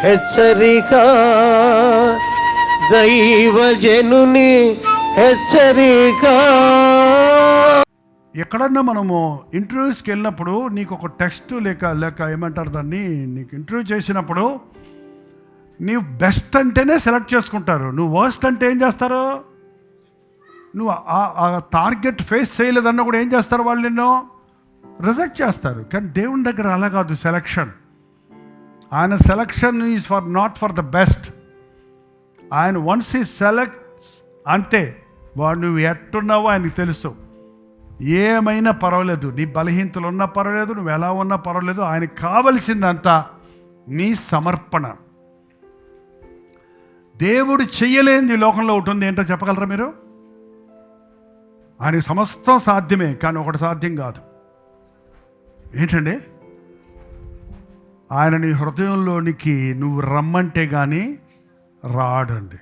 హెచ్చరిక, దైవజనుని హెచ్చరిక. ఎక్కడన్నా మనము ఇంటర్వ్యూస్కి వెళ్ళినప్పుడు నీకు ఒక టెక్స్ట్ లేక ఏమంటారు దాన్ని, నీకు ఇంటర్వ్యూ చేసినప్పుడు నీవు బెస్ట్ అంటేనే సెలెక్ట్ చేసుకుంటారు. నువ్వు వర్స్ట్ అంటే ఏం చేస్తారు? నువ్వు ఆ టార్గెట్ ఫేస్ చేయలేదన్నా కూడా ఏం చేస్తారు? వాళ్ళు నిన్ను రిజెక్ట్ చేస్తారు. కానీ దేవుని దగ్గర అలా కాదు సెలక్షన్. ఆయన selection is not for the best. ఆయన వన్స్ ఈ సెలెక్ట్స్ అంతే. వాడు నువ్వు ఎట్టున్నావో ఆయనకు తెలుసు. ఏమైనా పర్వాలేదు, నీ బలహీనతలు ఉన్నా పర్వాలేదు, నువ్వు ఎలా ఉన్నా పర్వాలేదు, ఆయనకు కావలసిందంతా నీ సమర్పణ. దేవుడు చెయ్యలేనిది లోకంలో ఉంటుంది. ఏంటో చెప్పగలరా మీరు? ఆయనకు సమస్తం సాధ్యమే, కానీ ఒకటి సాధ్యం కాదు. ఏంటండి? ఆయన నీ హృదయంలోనికి నువ్వు రమ్మంటే కానీ రాడండి.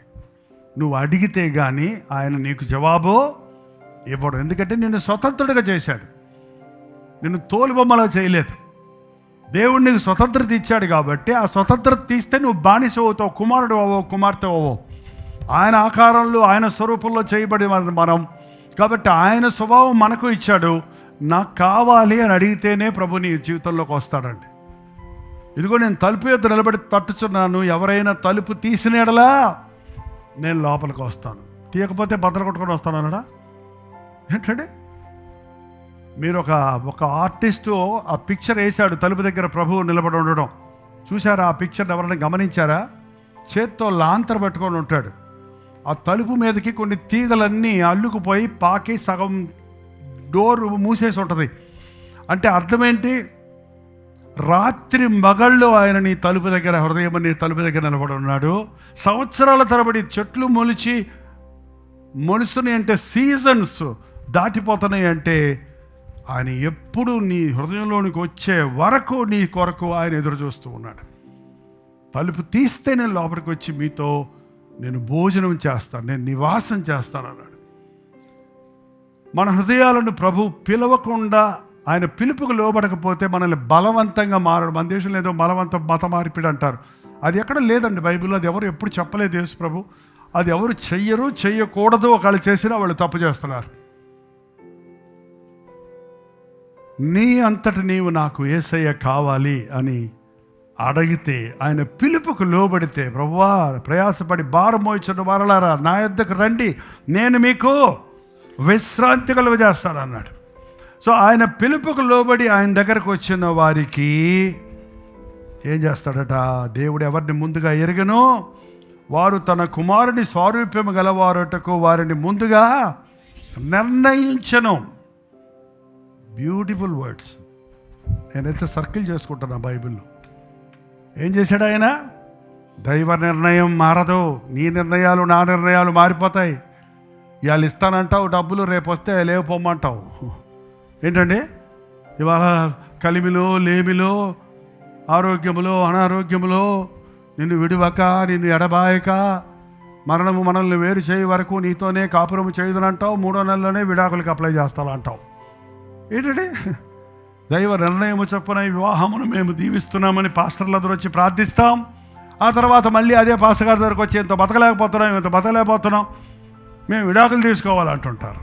నువ్వు అడిగితే కానీ ఆయన నీకు జవాబు ఇవ్వడు. ఎందుకంటే నిన్ను స్వతంత్రుడిగా చేశాడు, నిన్ను తోలుబొమ్మలా చేయలేదు. దేవుడు నీకు స్వతంత్రత ఇచ్చాడు కాబట్టి ఆ స్వతంత్రత తీస్తే నువ్వు బానిస అవుతావు, కుమారుడు అవ్వవు, కుమార్తె అవ్వవు. ఆయన ఆకారంలో ఆయన స్వరూపంలో చేయబడి మనం కాబట్టి ఆయన స్వభావం మనకు ఇచ్చాడు. నాకు కావాలి అని అడిగితేనే ప్రభు నీ జీవితంలోకి వస్తాడండి. ఇదిగో నేను తలుపు యొద్ద నిలబడి తట్టుచున్నాను, ఎవరైనా తలుపు తీసిన యెడల నేను లోపలికి వస్తాను, తీయకపోతే బద్దలు కొట్టుకొని వస్తాను అన్నాడా? ఏంటండి? మీరు ఒక ఆర్టిస్టు ఆ పిక్చర్ వేశాడు, తలుపు దగ్గర ప్రభువు నిలబడి ఉండడం. చూసారా ఆ పిక్చర్ని? ఎవరైనా గమనించారా? చేత్తో లాంతర పట్టుకొని ఉంటాడు. ఆ తలుపు మీదకి కొన్ని తీగలన్నీ అల్లుకుపోయి పాకి సగం డోర్ మూసేసి ఉంటుంది. అంటే అర్థమేంటి? రాత్రి మగళ్ళు ఆయన నీ తలుపు దగ్గర, హృదయం నీ తలుపు దగ్గర నిలబడి ఉన్నాడు. సంవత్సరాల తరబడి చెట్లు మొలుస్తున్నాయి అంటే, సీజన్స్ దాటిపోతున్నాయి అంటే, ఆయన ఎప్పుడు నీ హృదయంలోనికి వచ్చే వరకు నీ కొరకు ఆయన ఎదురు చూస్తూ ఉన్నాడు. తలుపు తీస్తే నేను లోపలికి వచ్చి మీతో నేను భోజనం చేస్తాను, నేను నివాసం చేస్తాను అన్నాడు. మన హృదయాలను ప్రభు పిలవకుండా, ఆయన పిలుపుకు లోబడకపోతే మనల్ని బలవంతంగా మారడం. మన దేశంలో ఏదో మత మార్పిడి అంటారు. అది ఎక్కడ లేదండి బైబిల్లో. అది ఎవరు ఎప్పుడు చెప్పలేదు యేసు ప్రభు. అది ఎవరు చెయ్యకూడదు. ఒకళ్ళు చేసినా వాళ్ళు తప్పు చేస్తున్నారు. నీ అంతటి నీవు నాకు యేసయ్య కావాలి అని అడిగితే, ఆయన పిలుపుకు లోబడితే, ప్రభువా ప్రయాసపడి భారం మోయించున్న వారలారా నా యొద్దకు రండి, నేను మీకు విశ్రాంతి కలుగజేస్తాను అన్నాడు. సో ఆయన పిలుపుకు లోబడి ఆయన దగ్గరకు వచ్చిన వారికి ఏం చేస్తాడట? దేవుడు ఎవరిని ముందుగా ఎరుగనో వారు తన కుమారుని స్వారూప్యము గలవారుటకు వారిని ముందుగా నిర్ణయించను. Beautiful words. నేనైతే సర్కిల్ చేసుకుంటున్నా బైబిల్లో. ఏం చేశాడు ఆయన? దైవ నిర్ణయం మారదు. నీ నిర్ణయాలు నా నిర్ణయాలు మారిపోతాయి. ఇవాళ ఇస్తానంటావు డబ్బులు, రేపు వస్తే లేవు పొమ్మంటావు. ఏంటండి? ఇవాళ కలిమిలో లేమిలో, ఆరోగ్యములో అనారోగ్యములో నిన్ను విడివక, నిన్ను ఎడబాయక, మరణము మనల్ని వేరు చేయ వరకు నీతోనే కాపురము చేయదునంటావు. 3వ నెలలోనే విడాకులకు అప్లై చేస్తానంటావు. ఏంటండి? దైవ నిర్ణయము చొప్పున వివాహమును మేము దీవిస్తున్నామని పాస్టర్ల దగ్గర వచ్చి ప్రార్థిస్తాం. ఆ తర్వాత మళ్ళీ అదే పాస్టర్ గారి దగ్గరకు వచ్చి ఇంత బతకలేకపోతున్నాం, మేము విడాకులు తీసుకోవాలంటుంటారు.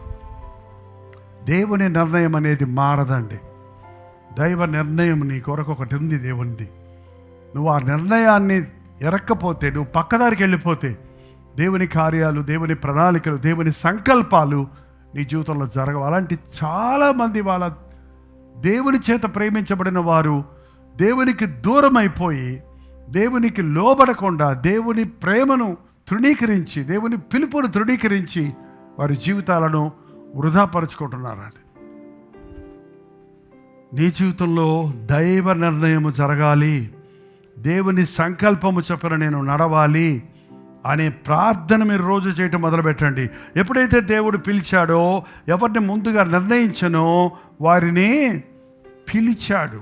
దేవుని నిర్ణయం అనేది మారదండి. దైవ నిర్ణయం నీ కొరకు ఒకటి ఉంది దేవునిది. నువ్వు ఆ నిర్ణయాన్ని ఎరక్కపోతే, నువ్వు పక్కదారికి వెళ్ళిపోతే, దేవుని కార్యాలు, దేవుని ప్రణాళికలు, దేవుని సంకల్పాలు నీ జీవితంలో జరగవు. అలాంటి చాలామంది వాళ్ళ దేవుని చేత ప్రేమించబడిన వారు దేవునికి దూరం అయిపోయి, దేవునికి లోబడకుండా, దేవుని ప్రేమను తృణీకరించి, దేవుని పిలుపును తృణీకరించి వారి జీవితాలను వృధాపరుచుకుంటున్నారండి. నీ జీవితంలో దైవ నిర్ణయము జరగాలి, దేవుని సంకల్పము చొప్పున నేను నడవాలి అనే ప్రార్థన మీరు రోజు చేయటం మొదలుపెట్టండి. ఎప్పుడైతే దేవుడు పిలిచాడో, ఎవరిని ముందుగా నిర్ణయించనో వారిని పిలిచాడు.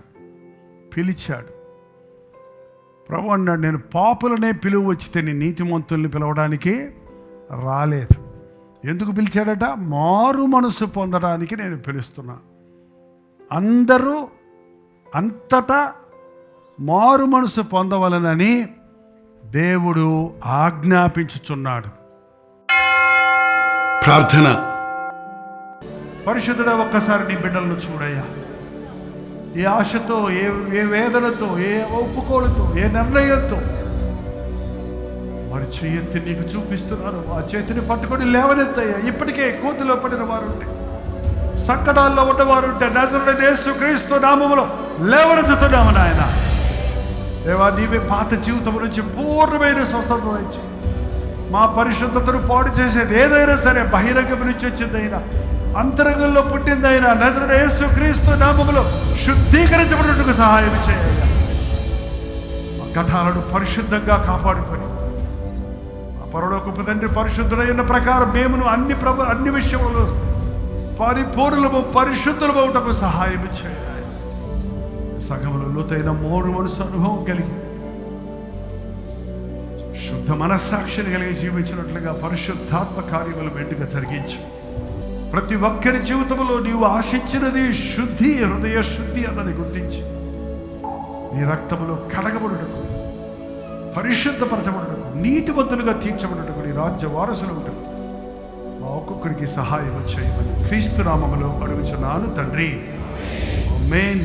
ప్రభు అన్నాడు, నేను పాపులనే పిలువ వచ్చితే నీ నీతిమంతుల్ని పిలవడానికి రాలేదు. ఎందుకు పిలిచాడట? మారు మనసు పొందడానికి నేను పిలుస్తున్నా. అందరూ అంతటా మారు మనసు పొందవలనని దేవుడు ఆజ్ఞాపించుచున్నాడు. ప్రార్థన. పరిశుద్ధుడా, ఒక్కసారి నీ బిడ్డలను చూడయ్యా. ఏ ఆశతో, ఏ వేదనతో, ఏ ఒప్పుకోలతో, ఏ నిర్ణయంతో వారి చేయెత్తి నీకు చూపిస్తున్నారు. ఆ చేతిని పట్టుకొని లేవనెత్తయ్యా. ఇప్పటికే కోతిలో పడిన వారుంటే, సంకటాల్లో ఉన్నవారుంటే నజరేయుడైన యేసుక్రీస్తు నామములో లేవనెత్తుతున్నాము నాయన. దేవా, నీవే పాత జీవితం నుంచి పూర్ణమైన స్వస్థత ఇచ్చి మా పరిశుద్ధతను పాడు చేసేది ఏదైనా సరే బహిరంగం నుంచి వచ్చిందైనా, అంతరంగంలో పుట్టిందైనా నజరేయుడైన యేసుక్రీస్తు నామములో శుద్ధీకరించబడుటకు సహాయం చేయాలి. మా ఘటాలను పరిశుద్ధంగా కాపాడుకొని ఆ పరలోకపు తండ్రి పరిశుద్ధులైన ప్రకారం మేమును అన్ని విషయంలో పరిపూర్ణము పరిశుద్ధులమవుటకు సహాయం చేయాలి. సగములో లోతైన మోడు మనసు అనుభవం కలిగి శుద్ధ మనస్సాక్షిని కలిగి జీవించినట్లుగా పరిశుద్ధాత్మ కార్యములు మెండుగా జరిగించు. ప్రతి ఒక్కరి జీవితంలో నీవు ఆశించినది శుద్ధి, హృదయ శుద్ధి అన్నది గుర్తించి నీ రక్తములో కడగబడుటకు, పరిశుద్ధపరచబడుటకు, నీతిమంతులుగా తీర్చబడుటకు, నీ రాజ్య వారసులు ఉంటకు మా ఒక్కొక్కరికి సహాయం చేయమని క్రీస్తు నామములో అడుగుచున్నాను తండ్రి. ఆమేన్.